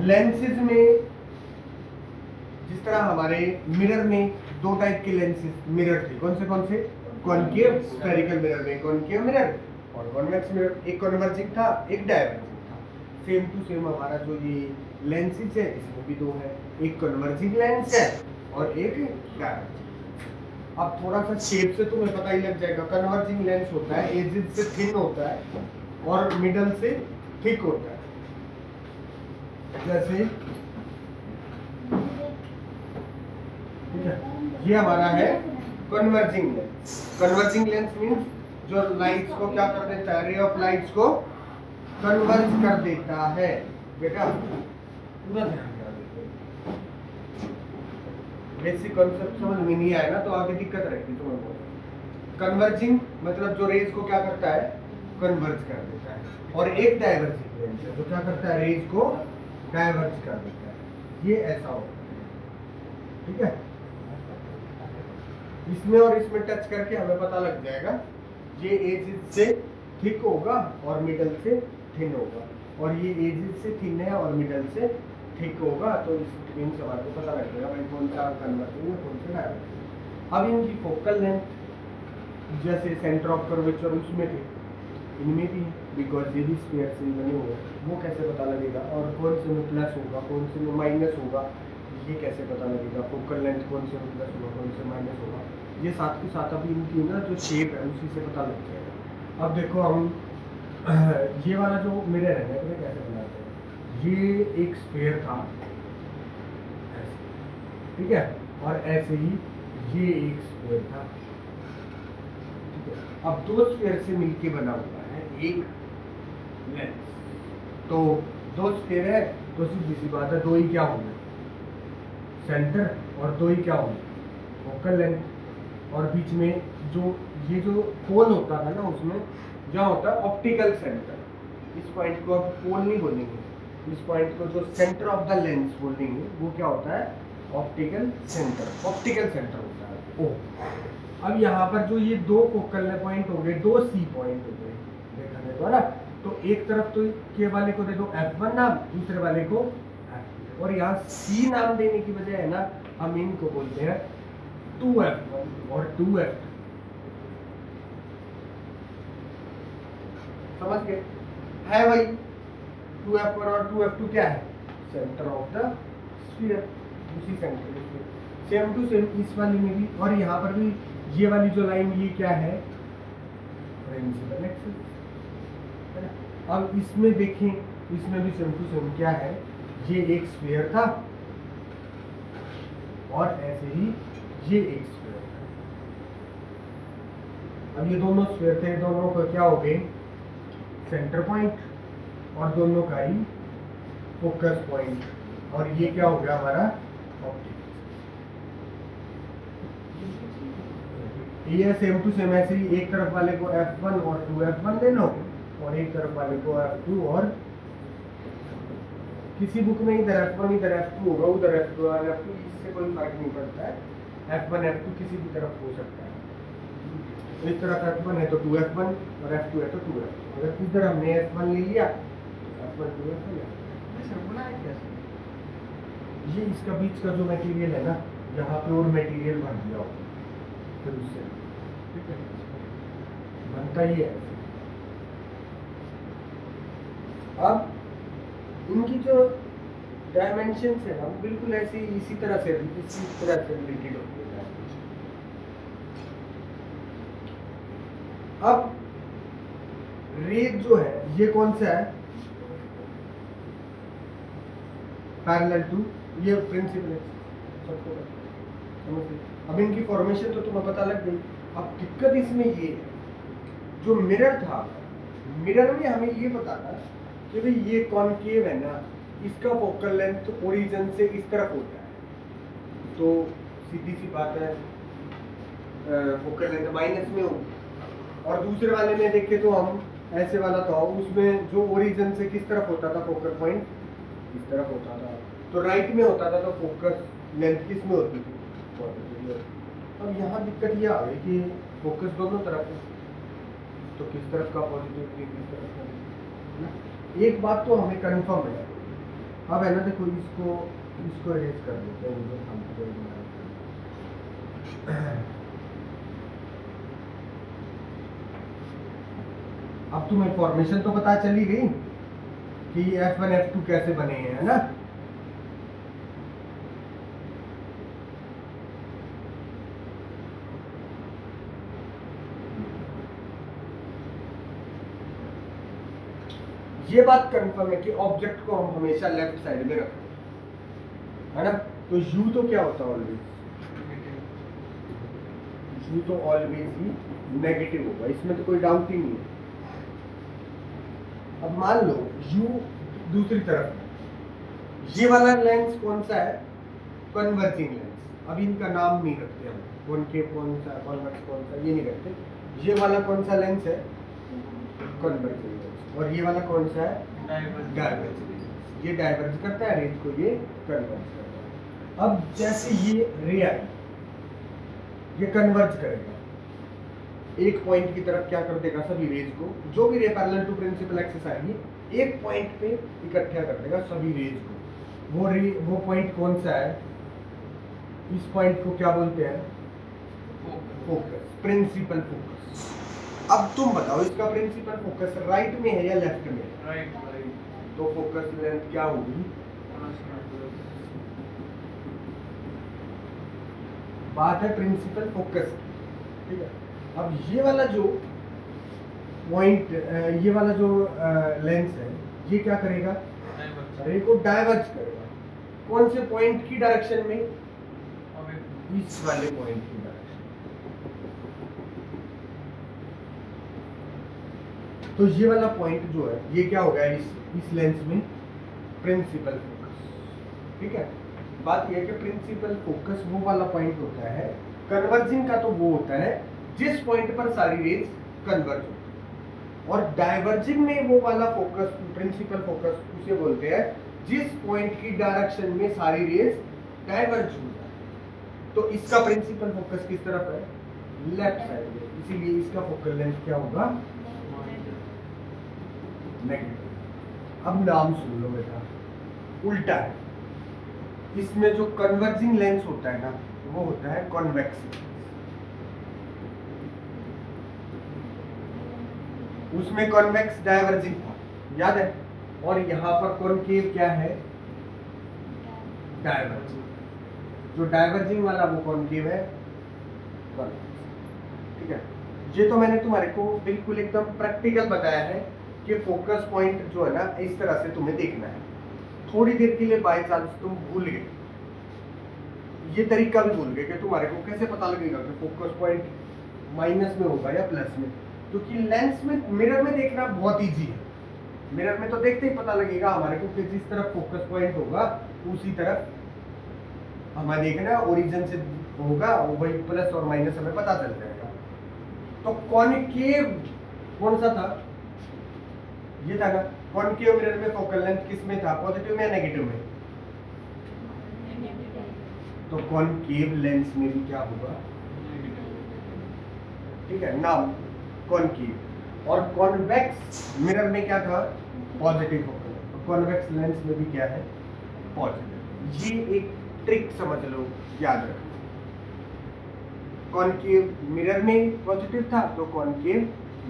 Lenses में जिस तरह हमारे मिरर में दो टाइप के लेंसेज मिरर थे, कौन से कॉनकेव स्फेरिकल मिरर में कॉनकेव मिरर और कॉन्वेक्स मिरर, एक कन्वर्जिंग था एक डायवर्जिंग था। सेम टू सेम हमारा जो ये लेंसेज है इसमें भी दो है, एक कन्वर्जिंग लेंस है और एक डायवर्जिंग। अब थोड़ा सा शेप से तुम्हें पता ही लग जाएगा, कन्वर्जिंग लेंस होता है एजिस से थिन होता है और मिडल से थिक होता है। जैसे ठीक है, ये हमारा है converging lens. Converging lens means जो लाइट्स को क्या कर देता है, रे ऑफ लाइट्स को कन्वर्ज कर देता है। बेटा पूरा ध्यान देना, बेसिक कॉन्सेप्ट समझ में नहीं आया ना तो आगे दिक्कत रहेगी तुम्हें। कन्वर्जिंग मतलब जो रेज को क्या करता है, कन्वर्ज कर देता है, और एक डाइवर्जिंग लेंस है जो क्या करता है, रेज को डाइवर्ज कर देता है। ये ऐसा होता है, ठीक है। इसमें और इसमें टच करके हमें पता लग जाएगा, ये एजिस से थिक होगा और मिडल से थिन होगा, और ये एजिस से थिन है और मिडल से थिक होगा। तो इस मीन्स हमारे को पता लग जाएगा भाई कौन सा कन्वर्जिंग है कौन सा डाइवर्जिंग। अब इनकी फोकल लेंथ जैसे सेंटर ऑफ कर्वेचर उसमें थे, इनमें भी बिकॉज ये भी स्फीयर से बने हुए हैं, वो कैसे पता लगेगा, और कौन से में प्लस होगा कौन से में माइनस होगा ये कैसे पता लगेगा, फोकल लेंथ कौन से में प्लस होगा कौन से माइनस होगा, ये साथ के साथ अभी इनकी ना जो शेप है उसी से पता लग जाएगा। अब देखो हम ये वाला जो मिरर है ना कैसे बनाते हैं, ये एक स्फीयर था ठीक है, और ऐसे ही ये एक स्फीयर था, ठीक है। अब दो स्फीयर से मिलके बना हुआ है एक लेंस, तो दो स्फीयर है तो सीधी सी बात है दो ही क्या होंगे, सेंटर, और दो ही क्या होंगे, फोकल लेंथ। और बीच में जो ये जो कोन होता है ना उसमें क्या होता है, ऑप्टिकल सेंटर। इस पॉइंट को आप कोन नहीं बोलेंगे, इस पॉइंट को जो सेंटर ऑफ द लेंस बोलेंगे वो क्या होता है, ऑप्टिकल सेंटर। ऑप्टिकल सेंटर होता है ओ। अब यहाँ पर जो ये दो फोकल पॉइंट हो गए, दो सी पॉइंट हो गए देखा देखो ना, तो एक तरफ तो के वाले को दे दो F1 नाम, दूसरे वाले को F2, और यहाँ C नाम देने की वजह है ना हम इनको बोलते हैं 2F1 और 2F2। समझ गए, है भाई 2F1 और 2F2 क्या है, सेंटर ऑफ द स्फीयर, उसी सेंटर में सेम टू सेम इस वाली में भी, और यहाँ पर भी ये वाली जो लाइन ये क्या है, प्रिंसिपल एक्सिस। अब इसमें देखें, इसमें भी सेम टू सेम क्या है, ये एक स्फीयर था और ऐसे ही ये एक स्फीयर था। अब ये दोनों स्फीयर थे, दोनों का क्या हो गए, सेंटर पॉइंट, और दोनों का ही फोकस पॉइंट, और ये क्या हो गया हमारा ऑप्टिक। ये सेम टू सेम ऐसे ही एक तरफ वाले को F1 और 2F1 ले लो, और एक तरफ वाले को F2, और किसी बुक में इधर F1 इधर F2 होगा, उधर F2 और F2, इससे कोई फर्क नहीं पड़ता है, F1 F2 किसी भी तरफ हो सकता है। इस तरफ F1 है तो 2F1 और F2 है तो 2F2। अगर इधर हमने F1 ले लिया तो F1 2F1 ये इसका बीच का जो मटेरियल है ना, यहाँ प्योर मटेरियल भर दिया होगा फिर उससे, ठीक है, बनता ही है। अब इनकी जो डायमेंशंस है ना बिल्कुल ऐसे ही इसी तरह से रिलेटेड होती है। अब रेज जो है ये कौन सा है, पैरेलल टू ये प्रिंसिपल सबको समझ गए। अब इनकी फॉर्मेशन तो तुम्हें पता लग गई। अब दिक्कत इसमें ये है, जो मिरर था, मिरर में हमें ये पता था कि भाई ये कॉनकेव है ना, इसका फोकल लेंथ ओरिजिन से इस तरफ होता है, तो सीधी सी बात है फोकल लेंथ माइनस में होगी। और दूसरे वाले में देखे तो हम ऐसे वाला था, उसमें जो ओरिजिन से किस तरफ होता था, फोकल पॉइंट इस तरफ होता था, तो राइट में होता था, तो फोकस लेंथ किस में होती थी, पॉजिटिव। अब यहाँ दिक्कत ये आ गई कि फोकस दोनों तरफ है, तो किस तरफ का पॉजिटिव किस तरफ का। एक बात तो हमें कंफर्म है, अब है ना, देखो इसको इसको अरेंज कर देते हैं, जो हमको अब तुम्हें इंफॉर्मेशन तो पता चली गई कि F1 F2 कैसे बने हैं, है ना। ये बात कंफर्म है कि ऑब्जेक्ट को हम हमेशा लेफ्ट साइड में रखते हैं, है ना। तो U तो क्या होता है ऑलवेज, U तो ऑलवेज ही नेगेटिव होगा, इसमें तो कोई डाउट ही नहीं है। अब मान लो U दूसरी तरफ है, ये वाला लेंस कौन सा है, कन्वर्जिंग लेंस। अब इनका नाम नहीं रखते हम, कॉनकेव कौन सा, कॉन्वेक्स कौन सा, ये नहीं रखते। ये वाला कौन सा लेंस है, कन्वर्जिंग लेंस, और ये वाला कौन सा है, डाइवर्जिंग लेंस। ये डाइवर्ज करता है रेज को, ये कन्वर्ज करता है। अब जैसे ये रे आई, ये कन्वर्ज करेगा एक पॉइंट की तरफ, क्या कर देगा, सभी रेज को, जो भी ray parallel to principal axis आएगी, एक पॉइंट पे इकट्ठा कर देगा सभी रेज को। वो पॉइंट कौन सा है, इस पॉइंट को क्या बोलते हैं, फोकस, प्रिंसिपल फोकस। अब तुम बताओ इसका प्रिंसिपल फोकस राइट में है या लेफ्ट में है, राइट। तो फोकस लेंथ क्या होगी, बात है प्रिंसिपल फोकस, ठीक है। अब ये वाला जो पॉइंट, ये वाला जो लेंस है, ये क्या करेगा, रे को डाइवर्ज करेगा। कौन से पॉइंट की डायरेक्शन में, इस वाले पॉइंट की डायरेक्शन। तो ये वाला पॉइंट जो है, ये क्या होगा इस लेंस में, प्रिंसिपल फोकस, ठीक है। बात यह है कि प्रिंसिपल फोकस वो वाला पॉइंट होता है, कन्वर्जिंग का तो वो होता है जिस पॉइंट पर सारी रेज कन्वर्ज होती है, और डाइवर्जिंग में वो वाला फोकस, प्रिंसिपल फोकस उसे बोलते हैं जिस पॉइंट की डायरेक्शन में सारी रेज डाइवर्ज हो जाए। तो इसका प्रिंसिपल फोकस किस तरफ है, लेफ्ट साइड में, इसीलिए इसका फोकल लेंथ क्या होगा, नेगेटिव। अब नाम सुन लो बेटा, उल्टा है, इसमें जो कन्वर्जिंग लेंस होता है ना, वो होता है कॉन्वेक्स, उसमें कॉन्वेक्स डाइवर्जिंग था, याद है, और यहाँ पर कॉनकेव क्या है, डाइवर्जिंग। जो डाइवर्जिंग वाला वो कॉनकेव है, ठीक है। ये तो मैंने तुम्हारे को बिल्कुल एकदम प्रैक्टिकल बताया है कि फोकस पॉइंट जो है ना, इस तरह से तुम्हें देखना है। थोड़ी देर के लिए बाय चांस तुम भूल गए, ये तरीका भी भूल गए कि तुम्हारे को कैसे पता लगेगा कि फोकस पॉइंट माइनस में होगा या प्लस में, क्योंकि लेंस में, मिरर में देखना बहुत इजी है। मिरर में तो देखते ही पता लगेगा हमारे को कि जिस तरफ फोकस पॉइंट होगा उसी तरफ हमारे देखना ओरिजिन से होगा, वही प्लस और माइनस हमें पता चल जाएगा। तो कॉनकेव कौन सा था, ये था ना, कॉनकेव मिरर में फोकल लेंथ किस में था, पॉजिटिव में या नेगेटिव में, तो कॉनकेव लेंस में भी क्या होगा, ठीक है, नाम कॉनकेव। और कॉन्वेक्स मिरर में क्या था, पॉजिटिव फोकल, तो कॉन्वेक्स लेंस में भी क्या है, पॉजिटिव। ये एक ट्रिक समझ लो, याद रखो। कॉनकेव मिरर में पॉजिटिव था तो कॉनकेव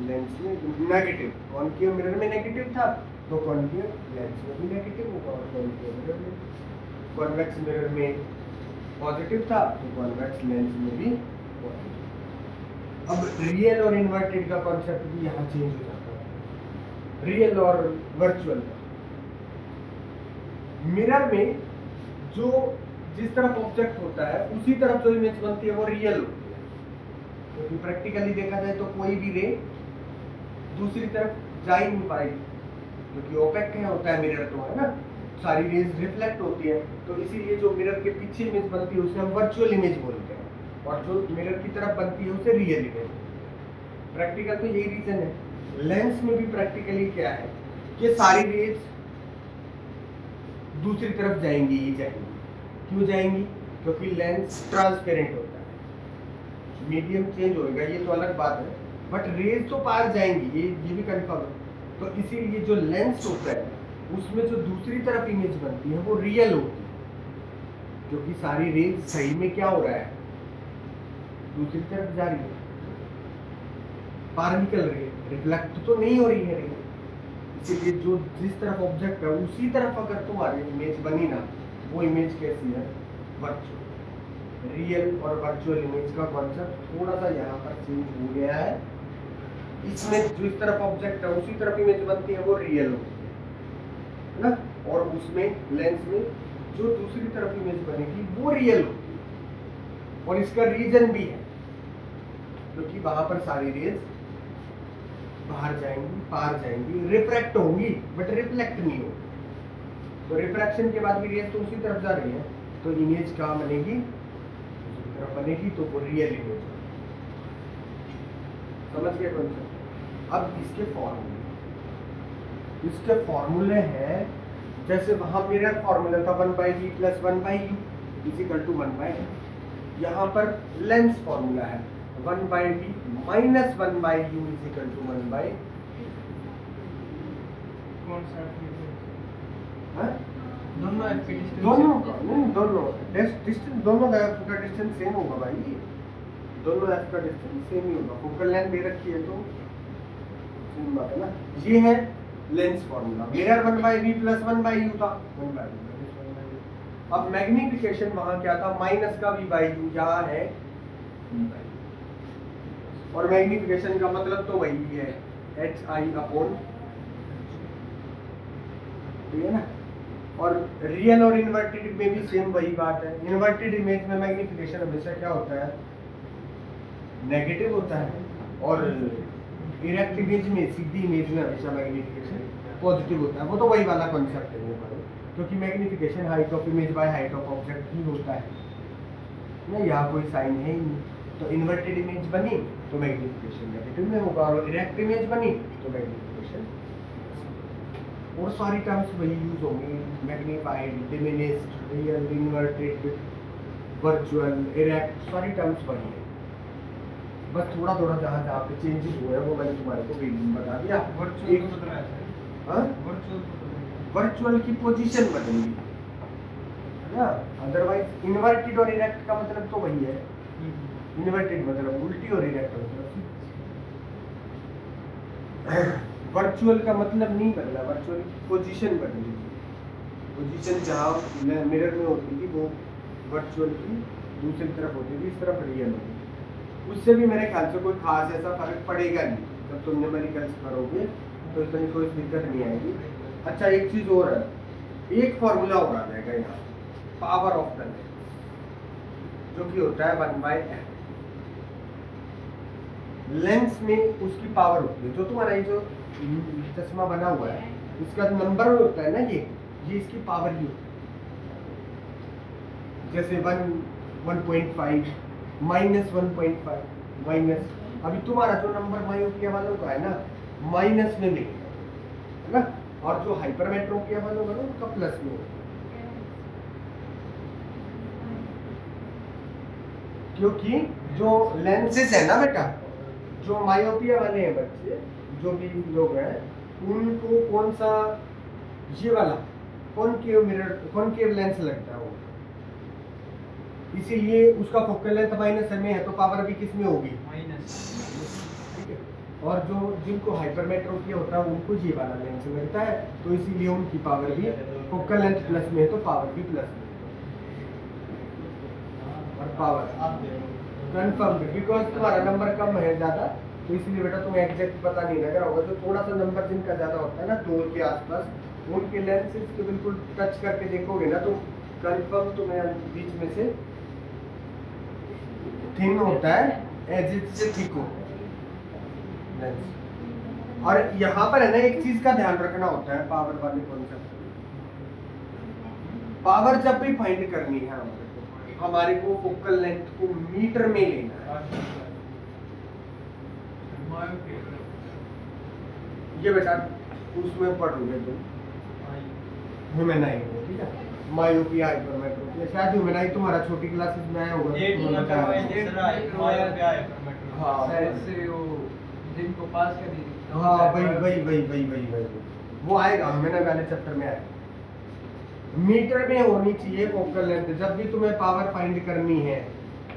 लेंस में नेगेटिव, कॉनकेव मिरर में नेगेटिव था तो कॉनकेव लेंस में भी नेगेटिव होगा, और कॉनकेव मिरर में, कॉन्वेक्स मिरर में पॉजिटिव था तो कॉन्वेक्स लेंस में भी पॉजिटिव। अब रियल और इन्वर्टेड का कॉन्सेप्ट भी यहाँ चेंज हो जाता है, रियल और वर्चुअल का। मिरर में जो जिस तरफ ऑब्जेक्ट होता है उसी तरफ जो इमेज बनती है वो रियल होती है, क्योंकि प्रैक्टिकली देखा जाए तो कोई भी रे दूसरी तरफ जा ही नहीं पाएगी, क्योंकि ओपेक क्या होता है मिरर, तो है ना, सारी रेज रिफ्लेक्ट होती है। तो इसीलिए जो मिरर के पीछे इमेज बनती है उसे हम वर्चुअल इमेज बोलते हैं, और जो मिरर की तरफ बनती है उसे रियल इमेज। प्रैक्टिकल तो यही रीजन है। लेंस में भी प्रैक्टिकली क्या है कि सारी रेज दूसरी तरफ जाएंगी ही जाएंगी। क्यों जाएंगी, क्योंकि लेंस ट्रांसपेरेंट होता है, मीडियम चेंज होएगा ये तो अलग बात है, बट रेज तो पार जाएंगी, ये भी कंफर्म है। तो इसीलिए जो लेंस होता है उसमें जो दूसरी तरफ इमेज बनती है वो रियल होती है, क्योंकि सारी रेज सही में क्या हो रहा है, दूसरी तरफ जा रही है, पार निकल रही है, रिफ्लेक्ट तो नहीं हो रही है रे। इसीलिए जो जिस तरफ ऑब्जेक्ट है उसी तरफ अगर तुम्हारी इमेज बनी ना, वो इमेज कैसी है, वर्चुअल। रियल और वर्चुअल इमेज का कॉन्सेप्ट थोड़ा सा यहाँ पर चेंज हो गया है। इसमें जिस तरफ ऑब्जेक्ट है उसी तरफ इमेज बनती है, वो रियल होती है ना, और उसमें लेंस में जो दूसरी तरफ इमेज बनेगी वो रियल होती है। और इसका रीजन भी है, क्योंकि वहां पर सारी रेज बाहर जाएंगी, पार जाएंगी, रिफ्रैक्ट होंगी, बट रिफ्लेक्ट नहीं होगी। तो रिफ्रैक्शन के बाद भी रेज तो उसी तरफ जा रही है, तो इमेज कहाँ बनेगी, दूसरी तरफ बनेगी, तो वो रियल इमेज। समझ गए कॉन्सेप्ट। अब इसके फॉर्मूले हैं, जैसे वहां मिरर फॉर्मूला था 1/v + 1/u = 1/, यहाँ पर लेंस फॉर्मूला है 1/v - 1/u = 1/। कौन सा हाँ? दोनों f की डिस्टेंस दोनों का नहीं, दोनों डिस्टेंस, दोनों का डिस्टेंस सेम होगा भाई, दोनों f का डिस्टेंस सेम ही होगा। फोकल लेंथ दे रखी है तो सेम बात है ना। ये है lens formula. Mirror 1/v + 1/u था, 1/v - 1/u। अब मैग्निफिकेशन वहां क्या था, माइनस का v/u, यहाँ है v/u। और मैग्निफिकेशन का मतलब तो वही है hi/, ठीक है ना। और रियल और इन्वर्टेड में भी सेम वही बात है। इन्वर्टेड इमेज में मैग्निफिकेशन हमेशा क्या होता है, नेगेटिव होता है, और इरेक्ट इमेज में, सीधी इमेज में हमेशा मैग्निफिकेशन पॉजिटिव होता है। वो तो वही वाला कॉन्सेप्ट है वो, क्योंकि magnification height of image by height of object ही होता है ना, यहाँ कोई साइन है ही नहीं। तो इन्वर्टेड इमेज बनी तो मैग्निफिकेशन नेगेटिव में होगा, और इरेक्ट इमेज बनी तो मैग्निफिकेशन, और सारी टर्म्स वही यूज होंगी, magnified, diminished, real, inverted, virtual, erect, सारी टर्म्स वही है। बस थोड़ा थोड़ा जहाँ जहाँ पे चेंजेस हुए हैं वो मैंने तुम्हारे को बता दिया। वर्चुअल को बदला है, हाँ, वर्चुअल की पोजीशन बदली है ना, अदरवाइज इन्वर्टेड और इरेक्ट का मतलब तो वही है। इन्वर्टेड मतलब उल्टी और इरेक्ट मतलब वर्चुअल का मतलब नहीं बदला, वर्चुअल की पोजीशन बदली। पोजीशन जहाँ मिरर में होती थी वो वर्चुअल की दूसरी तरफ होती थी, इस तरफ रियल होती थी। उससे भी मेरे ख्याल से कोई खास ऐसा फर्क पड़ेगा नहीं। जब तुम न्यूमेरिकल्स करोगे तो इतनी कोई दिक्कत नहीं आएगी। अच्छा, एक चीज और है, एक फॉर्मूला और आ जाएगा यहाँ, पावर ऑफ द लेंस, जो कि होता है 1/f। लेंस में उसकी पावर होती है, जो तुम्हारा ये जो चश्मा बना हुआ है इसका नंबर होता है ना, ये इसकी पावर ही होती है। जैसे 1.5 -1.5 माइनस, अभी तुम्हारा जो नंबर मायोपिया वालों का है ना, माइनस में मिलेगा, है ना, और जो हाइपरमेट्रोपिया वालों का ना उनका प्लस में होगा। क्योंकि जो लेंसेज है ना बेटा, जो मायोपिया वाले हैं बच्चे, जो भी लोग हैं, उनको कौन सा, ये वाला कॉनकेव मिरर, कॉनकेव लेंस लगता है वो, इसीलिए उसका फोकल लेंथ माइनस में है तो पावर भी किस में होगी, माइनस। ठीक है, और जो जिनको हाइपरमेट्रोपिया होता है उनको ये वाला लेंस लगता है, तो इसीलिए उनकी पावर भी, फोकल लेंथ प्लस में है तो पावर भी प्लस में, और पावर कंफर्म, बिकॉज तुम्हारा नंबर कम है ज़्यादा, तो इसलिए बेटा तुम्हें एग्जैक्ट पता नहीं लग रहा होगा। जो थोड़ा सा नंबर जिनका ज़्यादा होता है ना 2 के आसपास, उनके लेंसेज के बिल्कुल टच करके देखोगे ना तो कंफर्म तुम्हें बीच में से थिन होता है, एजिड से थिक होता है लेंस। और यहाँ पर है ना एक चीज का ध्यान रखना होता है पावर वाले कॉन्सेप्ट में, पावर जब भी फाइंड करनी है हमारे को फोकल लेंथ को मीटर में लेना है। ये बेटा उसमें पढ़ोगे तुम ह्यूमेनाई में, ठीक है, मायोपिया, हाइपरमेट्रोपिया, शायद ह्यूमेनाई तुम्हारा छोटी क्लासेस में आया होगा। हाँ, जिनको पास कर दी, हाँ, वही। वो आएगा, मैंने पहले चैप्टर में आया। मीटर में होनी चाहिए फोकल लेंथ। जब भी तुम्हें पावर फाइंड करनी है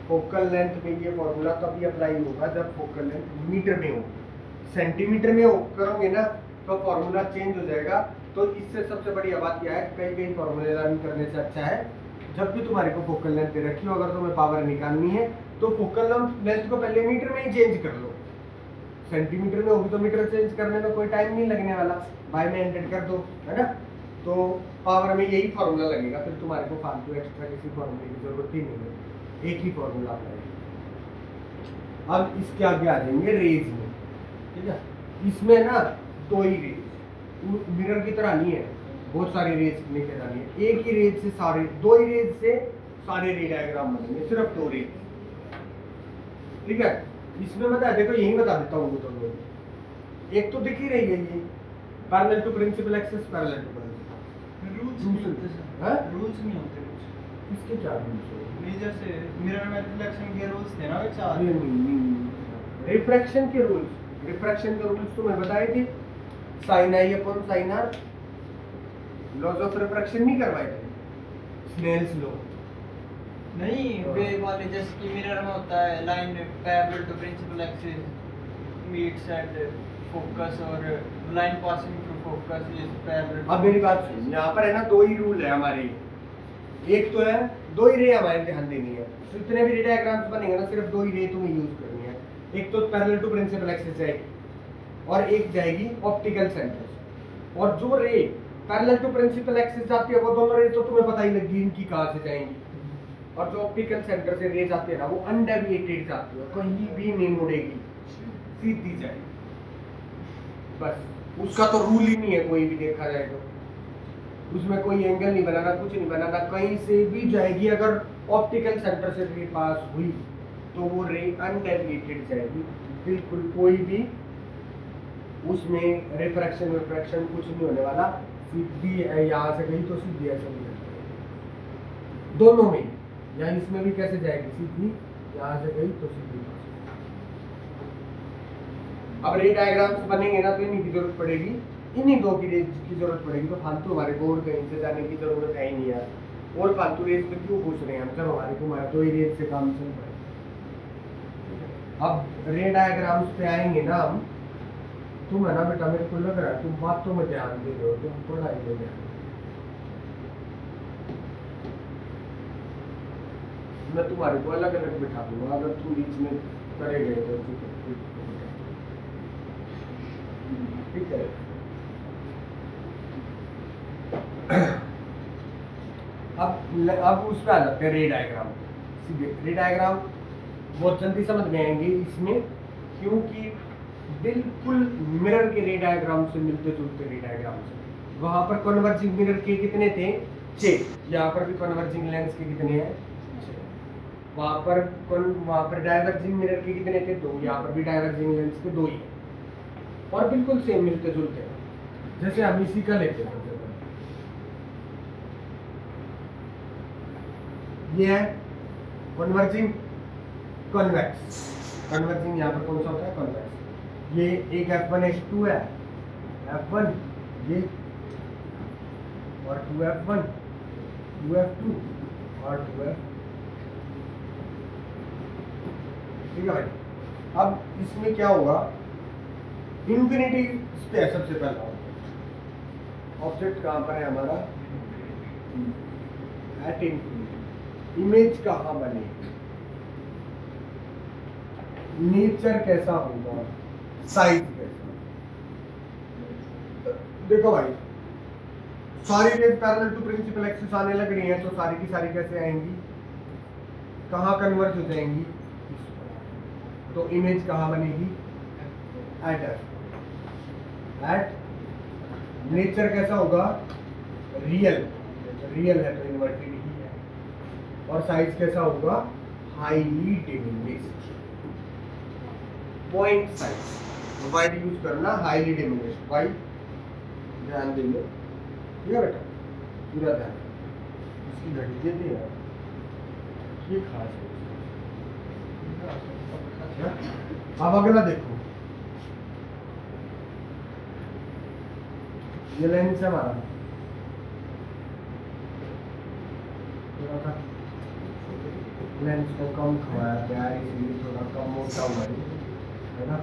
फोकल लेंथ में, ये फॉर्मूला तभी अप्लाई होगा जब फोकल लेंथ मीटर में हो। सेंटीमीटर में करोगे ना तो फॉर्मूला चेंज हो जाएगा। तो इससे सबसे बढ़िया बात क्या है, कई कई फॉर्मूले लर्न करने से अच्छा है जब भी तुम्हारे को फोकल लेंथ दे रखी हो, अगर तुम्हें पावर निकालनी है तो फोकल लेंथ को पहले मीटर में ही चेंज कर लो। सेंटीमीटर में होगी तो मीटर चेंज करने में कोई टाइम नहीं लगने वाला, बाय में एंटर कर दो, है ना। तो पावर में यही फॉर्मूला लगेगा, फिर तुम्हारे को फालतू एक्स्ट्रा किसी फॉर्मूले की जरूरत ही नहीं है, एक ही फॉर्मूला अप्लाई। अब इसके आगे आ जाएंगे रेज में, ठीक है। इसमें ना दो ही रेज, मिरर की तरह नहीं है बहुत सारी रेज लेके जानी है, एक ही रेज से सारे, दो ही रेज से सारे रे डायग्राम बनेंगे, सिर्फ दो रेज, ठीक है। इसमें बता देखो, यही बता देता हूँ दोनों। एक तो दिख ही रही है ये parallel to principal axis, parallel to principal. Rules नहीं होते सर, हैं? रूल्स नहीं होते कुछ। इसके क्या रूल्स है? नहीं जैसे मिरर में रिफ्लेक्शन के रूल्स थे ना वे चार। ये नहीं, रिफ्रैक्शन के रूल्स, रिफ्रैक्शन के रूल्स तुम्हें बताए थे, sine i upon sine r, laws of refraction नहीं करवाए थे, स्नेल्स लॉ। नहीं वे वाले जैसे कि मिरर में होता है line parallel to principal axis meets at focus और line passing through focus is parallel. अब मेरी बात सुन, यहाँ पर है ना दो ही रूल है हमारे, एक तो है दो ही रे हमारे ध्यान देनी है। तो इतने भी रे डायग्राम्स बनेंगे ना सिर्फ दो ही रे तुम्हें यूज करनी है। एक तो पैरेलल टू प्रिंसिपल एक्सिस जाएगी और एक जाएगी ऑप्टिकल सेंटर। और जो ray parallel to principal axis जाती है वो दोनों रे तो तुम्हें पता ही लगी इनकी कहाँ से जाएंगी। और जो ऑप्टिकल सेंटर से रे जाती है ना वो अनडेविएटेड जाती है, कहीं भी नहीं मुड़ेगी, सीधी जाएगी बस। उसका तो रूल ही नहीं है कोई भी देखा जाए तो, उसमें कोई एंगल नहीं बनाना, कुछ नहीं बनाना, कहीं से भी जाएगी। अगर ऑप्टिकल सेंटर से रे पास हुई तो वो रे अनडेविएटेड जाएगी, बिल्कुल कोई भी उसमें रिफ्रैक्शन विफ्रैक्शन कुछ नहीं होने वाला। सीधी यहाँ से गई तो सीधी ऐसे नहीं, दोनों में, या इसमें भी कैसे जाएगी सीधी, यहाँ से गई तो सीधी। अब रे डायग्राम्स बनेंगे ना तो इन्हीं की जरूरत पड़ेगी, इन्हीं दो की रेज की जरूरत पड़ेगी। तो फालतू हमारे को और कहीं से जाने की जरूरत है ही नहीं यार, और फालतू रेज में क्यों पूछ रहे हैं हम, चलो हमारे को हमारा दो ही रेज से काम चल रहा है। अब रे डायग्राम्स पे आएंगे ना हम, तुम है ना बेटा, मेरे को लग रहा है तुम बातों में ध्यान दे रहे हो, तुम पढ़ाई में ध्यान, मैं तुम्हारे को अलग अलग बिठा दूंगा अगर तुम बीच में करे गए तो, ठीक है। अब उस पर आ जाते हैं रे डायग्राम। सीधे रे डायग्राम बहुत जल्दी समझ में आएंगे इसमें, क्योंकि बिल्कुल मिरर के रे डायग्राम से मिलते जुलते रे डायग्राम से। वहां पर कन्वर्जिंग मिरर के कितने थे, 6। यहाँ पर भी कन्वर्जिंग लेंस के कितने हैं, 6। वहां पर डाइवर्जिंग मिरर के कितने थे, 2। यहाँ पर भी डाइवर्जिंग लेंस के 2 ही हैं और बिल्कुल सेम मिलते जुलते हैं, जैसे हम इसी का लेते हैं। ये है कन्वर्जिंग कन्वेक्स। कन्वर्जिंग यहाँ पर कौन सा होता है, कन्वेक्स। ये एक F1 H2 है, F1 ये, और 2F1 2F2 और 2F, ठीक है भाई। अब इसमें क्या होगा, इंफिनिटी पे सबसे पहला ऑब्जेक्ट कहाँ पर है हमारा, एट इंफिनिटी। इमेज कहाँ बनेगी, नेचर कैसा होगा, साइज कैसा। देखो भाई, सारी rays parallel to principal axis आने लग रही हैं तो सारी की सारी कैसे आएंगी, कहाँ कन्वर्ज हो जाएंगी, तो इमेज कहाँ बनेगी, एट नेचर कैसा होगा, रियल है तो इन्वर्टेड ही है। और साइज कैसा होगा, highly diminished, point size. Wide use करना, हाईली डिमिनिश्ड, वाइड ध्यान देंगे, ठीक है बेटा, पूरा ध्यान। इसकी घड़ी देते हैं ये खास है। अब अगला देखो, ये लेंस है हमारा, थोड़ा सा लेंस को कम खवाया गया है, इसलिए थोड़ा कम मोटा हुआ है ना।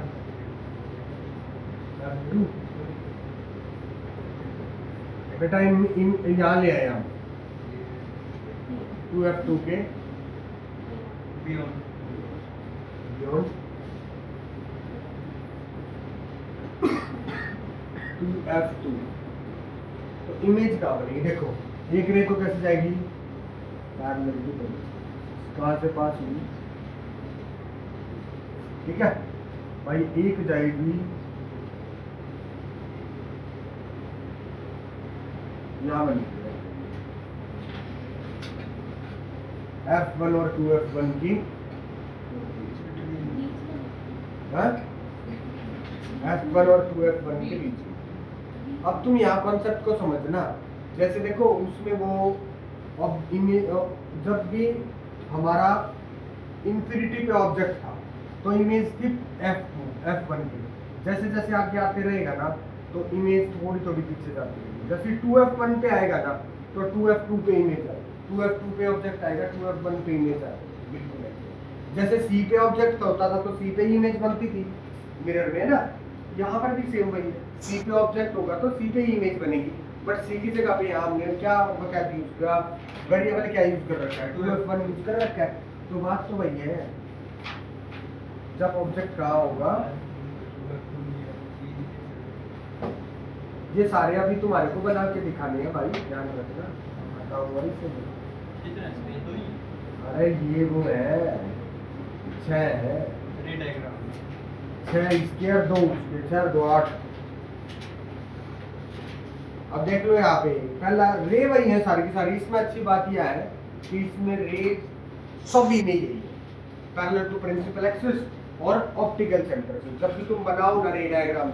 F2 बेटा इन यहाँ ले आए हम 2F2 के बियॉन्ड बियॉन्ड 2F2। तो इमेज कहाँ बनेगी, देखो एक रे तो कैसे जाएगी, पैरेलल टू कहाँ से पास हुई, ठीक है भाई, एक जाएगी यहाँ बनेगी F1 और 2F1 की, F1 और 2F1 के बीच में। अब तुम यहाँ कॉन्सेप्ट को समझना, जैसे देखो उसमें वो अब जब भी हमारा इंफिनिटी पे ऑब्जेक्ट था तो इमेज थी F2 F1 की, जैसे जैसे आगे आते रहेगा ना तो इमेज थोड़ी थोड़ी पीछे जाती रहेगी। जैसे 2F1 पे आएगा ना तो 2F2 पे इमेज आएगी, 2F2 पे ऑब्जेक्ट आएगा 2F1 पे इमेज आएगी, बिल्कुल ऐसे। जैसे C पे ऑब्जेक्ट होता था तो C पे ही इमेज बनती थी मिरर में ना, यहाँ पर भी सेम वही है, C पे ऑब्जेक्ट होगा तो C पे ही इमेज बनेगी, बट C की जगह पे यहाँ हमने क्या वैल्यू यूज किया, वेरिएबल क्या यूज कर रखा है, 2F1 यूज कर रखा है। तो बात तो वही है, जब ऑब्जेक्ट कहाँ होगा, ये सारे अभी तुम्हारे को बना के दिखाने हैं भाई, ध्यान रखना, बताऊंगा इससे। अरे ये वो है 6 है, 6 इसके और 2 उसके, 6 और 2 8। अब देख लो यहाँ पे पहला रे वही है सारी की सारी, इसमें अच्छी बात यह है कि इसमें रे सभी में यही है, पैरेलल टू प्रिंसिपल एक्सिस और ऑप्टिकल सेंटर से। जब भी तुम बनाओ ना रे डायग्राम,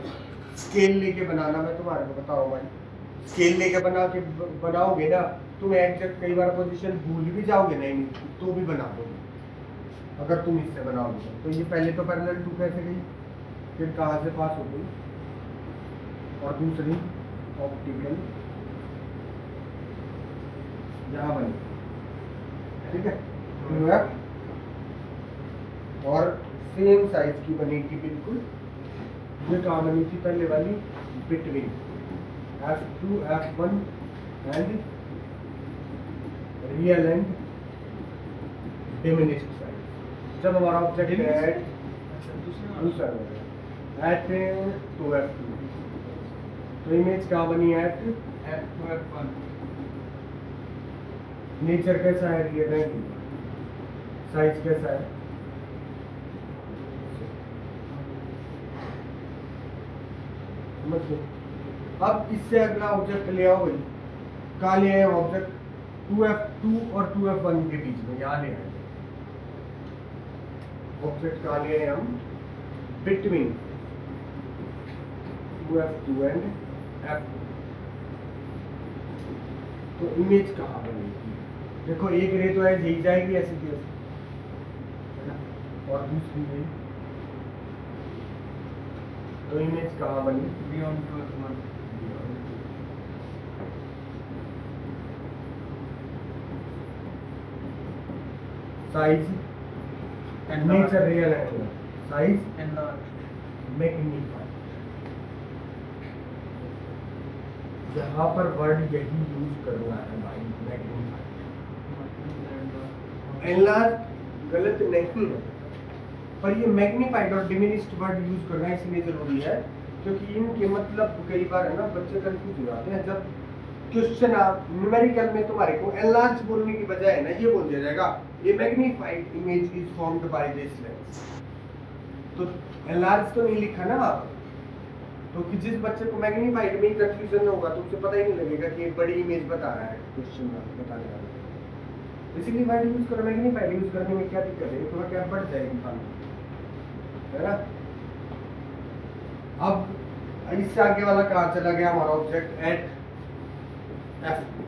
स्केल लेके बनाना, मैं तुम्हारे को बताऊँ भाई, स्केल लेके बनाओगे ना तुम एग्जैक्ट कई बार पोजीशन भूल भी जाओगे नहीं तो भी बना दोगे अगर तुम इससे बनाओगे। तो ये पहले तो पैरेलल टू कैसे गई, फिर कहाँ से पास हो गई, और दूसरी ऑप्टिकल यहाँ बनी, ठीक है, और सेम साइज की बनेगी बिल्कुल। ये कहाँ बनी थी पहले वाली, between F2 F1 and real and diminished size. जब हमारा ऑब्जेक्ट है दूसरा एट 2F2 तो इमेज कहाँ बनी है एट F2F1। नेचर कैसा है, रियल एंड साइज कैसा है, समझ लो। अब इससे अगला ऑब्जेक्ट ले आओ भाई, कहाँ ले आए ऑब्जेक्ट 2F2 और 2F1 के बीच में, यहाँ ले आए ऑब्जेक्ट, कहाँ ले आए हम, बिटवीन 2F2 एंड F2। तो इमेज कहाँ बनेगी, देखो एक रे तो है यही जाएगी ऐसे की ऐसे, है ना, और दूसरी रे तो इमेज कहाँ बनी, beyond 2F1। Size nature real angle, size magnify. यहाँ पर वर्ड यही यूज करना है भाई, मैग्नीफाई। एनलार्ज गलत नहीं है, पर ये मैग्नीफाइड और डिमिनिश्ड वर्ड यूज करना इसलिए जरूरी है क्योंकि इनके मतलब कई बार है ना बच्चे कंफ्यूज हो जाते हैं। जब क्वेश्चन आप न्यूमेरिकल में तुम्हारे को एनलार्ज बोलने की बजाय ना ये बोल दिया जाएगा ये magnified image is formed by this lens, तो एनलार्ज तो नहीं लिखा ना आप, तो कि जिस बच्चे को मैग्नीफाइड में ही कंफ्यूजन होगा तो उसे पता ही नहीं लगेगा कि एक बड़ी इमेज बता रहा है क्वेश्चन बताने वाला। इसीलिए वर्ड यूज करो, मैग्नीफाइड यूज करने में क्या दिक्कत है, थोड़ा क्या बढ़ जाएगी काम, है ना। अब इससे आगे वाला कहाँ चला गया हमारा ऑब्जेक्ट एट F2।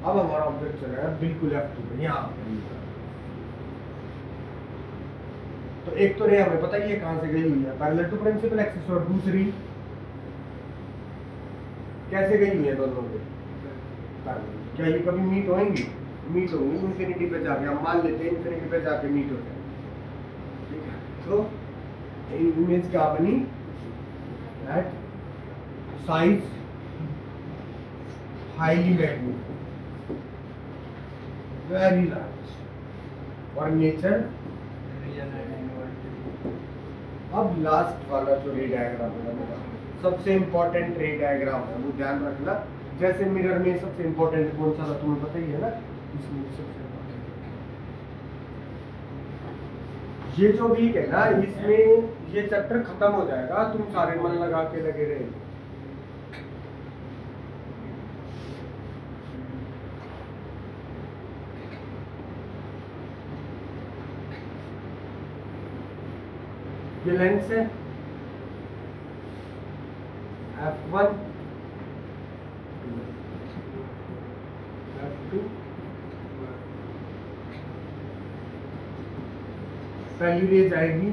अब हमारा ऑब्जेक्ट चला गया बिल्कुल F2 पे, यहाँ तो एक तो रे हमें पता ही है कहाँ से गई हुई है, पैरेलल टू प्रिंसिपल एक्सिस, और दूसरी कैसे गई हुई है दोनों में? क्या ये कभी मीट होंगी? मीट होंगी इन्फिनिटी पे जाके, हम मान लेते हैं इन्फिनिटी पे जाके मीट हो जाए, ठीक है? तो इमेज क्या बनी? That size highly magnified, very large, और नेचर। अब लास्ट वाला जो रे डायग्राम है मेरा सबसे इंपॉर्टेंट रे डायग्राम है, वो ध्यान रखना। जैसे मिरर में सबसे इंपॉर्टेंट कौन सा था तुम्हें पता ही है ना, इसमें सबसे important ये जो वीक है ना, इसमें ये चैप्टर खत्म हो जाएगा, तुम सारे मन लगा के लगे रहे। ये लेंस है F1 F2, पहली रेज आएगी।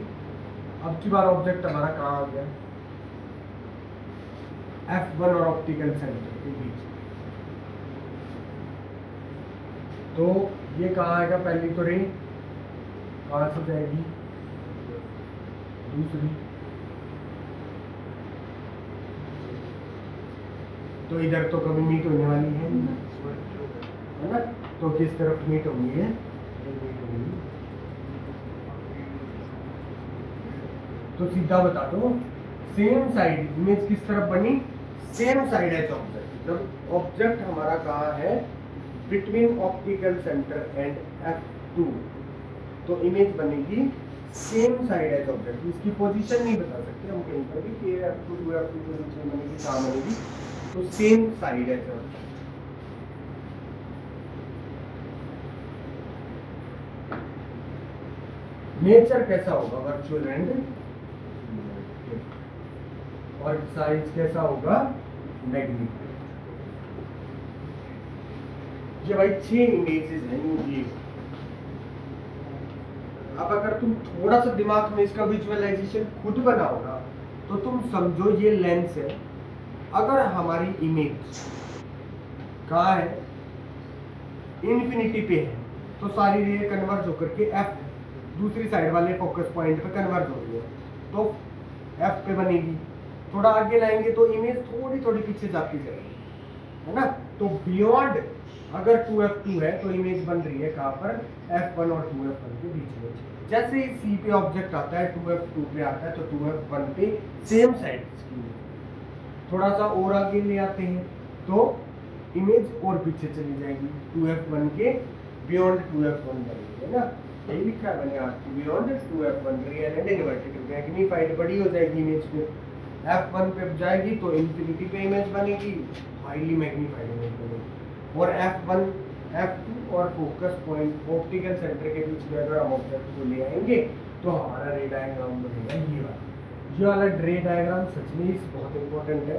अब की बार ऑब्जेक्ट हमारा कहाँ आ गया? F1 और ऑप्टिकल सेंटर के बीच। तो ये कहाँ आएगा? पहली तो रे कहाँ से जाएगी? दूसरी। तो इधर तो कभी मीट होने वाली है ना? तो किस तरफ मीट होंगी है? तो सीधा बता दो, सेम साइड इमेज किस तरफ बनी? सेम साइड है ऑब्जेक्ट। जब ऑब्जेक्ट हमारा कहाँ है? Between optical centre and F2, तो इमेज बनेगी सेम साइड एज ऑब्जेक्ट। इसकी पोजीशन नहीं बता सकते हम कहीं पर भी कि F2 F2 के बीच में बनेगी, कहाँ बनेगी? तो same side as object. Nature कैसा होगा? वर्चुअल एंड, और साइज कैसा होगा? मैग्नीफाइड। ये भाई 6 इमेजेस हैं ये। अब अगर तुम थोड़ा सा दिमाग में इसका विजुअलाइजेशन खुद बनाओ ना, तो तुम समझो ये लेंस है। अगर हमारी इमेज कहाँ है? इन्फिनिटी पे है, तो सारी रे कन्वर्ज होकर के F दूसरी साइड वाले फोकस पॉइंट पे कन्वर्ज हो रही है, तो F पे बनेगी। थोड़ा आगे लाएंगे तो इमेज थोड़ी थोड़ी पीछे जाती जाएगी, है ना? तो बियॉन्ड अगर 2F2 है तो इमेज बन रही है कहाँ पर? F1 और 2F1 के बीच में। जैसे ही C पे ऑब्जेक्ट आता है, 2F2 पे आता है, तो 2F1 पे सेम साइड की थोड़ा सा और आगे ले आते हैं तो इमेज और पीछे चली जाएगी, 2F1 के बियॉन्ड 2F1 बनेगी, है ना? यही लिखा है मैंने आपको, beyond 2F1 real and inverted magnified बड़ी हो जाएगी इमेज में। F1 पे जाएगी तो इन्फिनिटी पे इमेज बनेगी, हाईली मैग्नीफाइड इमेज बनेगी। और F1 F2 और फोकस पॉइंट ऑप्टिकल सेंटर के बीच में अगर हम ऑब्जेक्ट को ले आएंगे तो हमारा रे डायग्राम बनेगा ये वाला रे डायग्राम। सच में बहुत इंपॉर्टेंट है,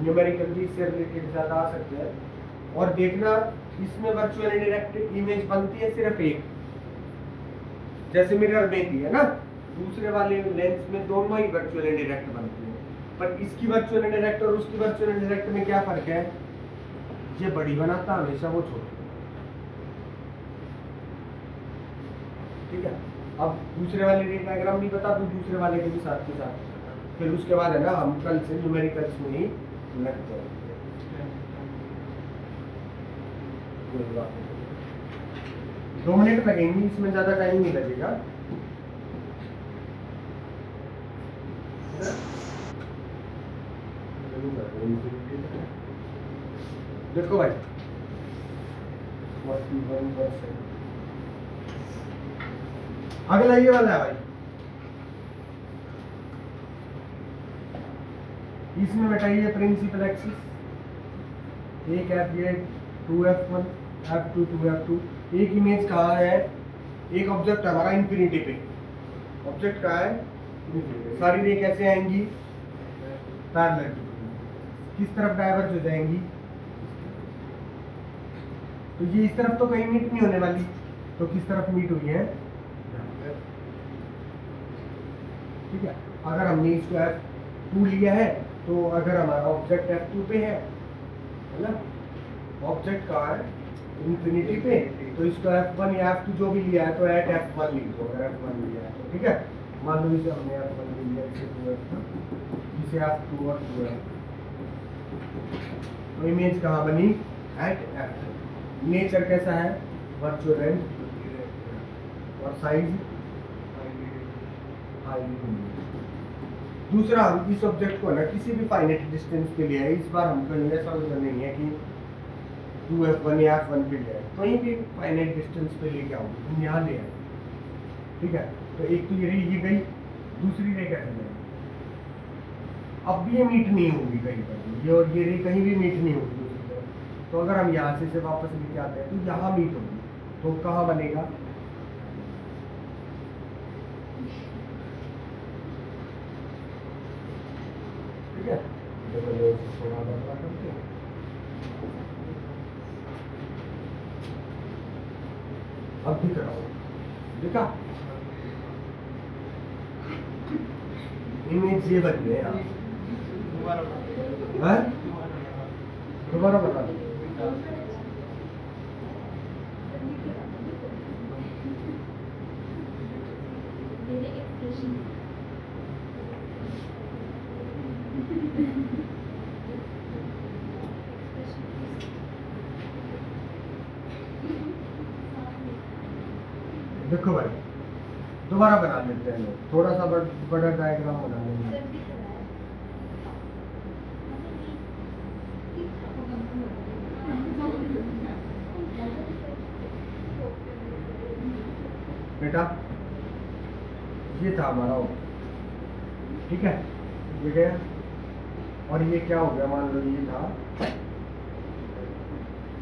न्यूमेरिकल भी इससे रिलेटेड ज़्यादा आ सकते हैं। और देखना, इसमें वर्चुअल इंटरैक्टिव इमेज बनती है सिर्फ एक, जैसे मिरर में थी, है ना? दूसरे वाले लेंस में दोनों ही वर्चुअल इंटरैक्ट बनती है, पर इसकी वर्चुअल इंटरैक्ट और उसकी वर्चुअल इंटरैक्ट में क्या फर्क है? ये बड़ी बनाता हमेशा, वो छोटी। ठीक है, अब दूसरे वाले रे डायग्राम नहीं बता, तो दूसरे वाले के भी साथ के साथ फिर उसके बाद है ना हम कल से न्यूमेरिकल्स में ही लगते हैं। 2 मिनट लगेंगे, इसमें ज्यादा टाइम नहीं लगेगा। देखो भाई 41%, अगला ये वाला है भाई, इसमें बताइए प्रिंसिपल एक्सिस, एक F8 2F1 F2 2F2। एक इमेज कहाँ है? एक ऑब्जेक्ट हमारा इन्फिनिटी पे, ऑब्जेक्ट कहाँ है? सारी रे कैसे आएंगी? पैरेलल, किस तरफ डाइवर्ज हो जाएंगी? तो ये इस तरफ तो कहीं मीट नहीं होने वाली, तो किस तरफ मीट हुई है? ठीक है, अगर हमने इसको F2 लिया है तो अगर हमारा ऑब्जेक्ट F2 पे है ना, ऑब्जेक्ट कहाँ है, इंफिनिटी पे, तो इसका F1 या F2 जो भी लिया है तो एट F1 लिख दो, अगर F1 लिया है तो ठीक है। मान लो इसे हमने F1 ले लिया, इसे 2F, इसे F2 और 2F, तो इमेज कहाँ बनी, एट F। नेचर कैसा है, वर्चुअल एंड, और साइज हाईली। दूसरा, हम इस ऑब्जेक्ट को ना किसी भी फाइनाइट डिस्टेंस पे लिया है, इस बार हमको ऐसा नहीं है कि 2F1 या F1 पे लिया है, कहीं भी फाइनाइट डिस्टेंस पे लेके आओ, हम यहाँ ले आए, ठीक है। तो एक तो ये रही, ये गई, दूसरी रे कैसे जाए, अब भी ये मीट नहीं होगी कहीं पर, ये और ये रे कहीं भी मीट नहीं होगी दूसरी तरफ। तो अगर हम यहाँ से इसे वापस लेके आते हैं तो यहाँ मीट होगी, तो कहाँ बनेगा, ठीक है। तो पहले उसे थोड़ा बदला करते हैं, अब भी कराओ, देखा इमेज ये बन गए आप, दोबारा बता दो। देखो भाई, दोबारा बना लेते हैं लोग, थोड़ा सा बड़ा डायग्राम बना लेंगे। बेटा ये था हमारा, ठीक है, ये गया, और ये क्या हो गया, मान लो ये था,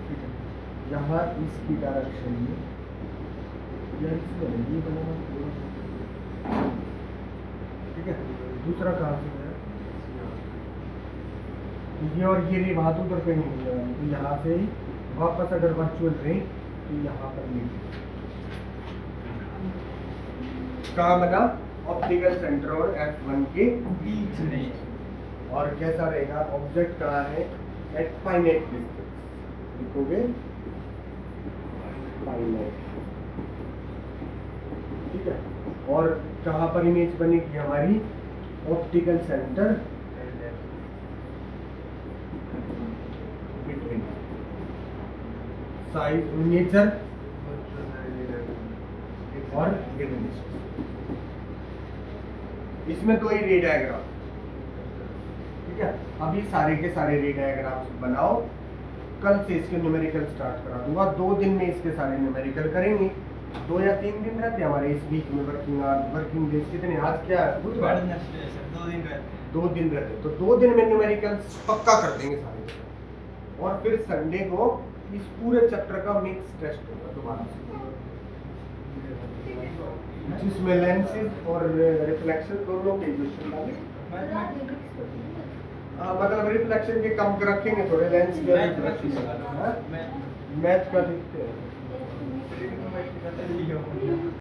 ठीक है, यहाँ इसकी डायरेक्शन में ये बनेगा, ठीक है। दूसरा कहाँ से है, ये और ये रे वहाँ तो उधर कहीं नहीं गया, तो यहाँ से ही वापस अगर वर्चुअल रे तो यहाँ पर मिल कहाँ बना, ऑप्टिकल सेंटर और F1 के बीच में, और कैसा रहेगा, ऑब्जेक्ट कहाँ है, एट फाइनाइट डिस्टेंस, लिखोगे फाइनाइट, ठीक है। और कहाँ पर इमेज बनेगी हमारी, optical centre between, size nature और इमेज, इसमें तो ही रे डायग्राम, ठीक है। अभी सारे के सारे रे डायग्राम्स बनाओ, कल से इसके न्यूमेरिकल स्टार्ट करा दूंगा, 2 दिन में इसके सारे न्यूमेरिकल करेंगे, 2 या 3 दिन रहते हैं हमारे इस वीक में, वर्किंग डेज कितने, आज क्या है, बुधवार, 2 दिन रहते, तो 2 दिन में न्यूमेरिकल पक्का कर देंगे सारे, और फिर संडे को इस पूरे चैप्टर का मिक्स टेस्ट होगा दोबारा से, जिसमें लेंसेज और रिफ्लेक्शन दोनों के क्वेश्चन डालेंगे। मतलब रिफ्लेक्शन के कम रखेंगे थोड़े, लेंस के रिफ्लेक्शन मैथ का देखते हैं।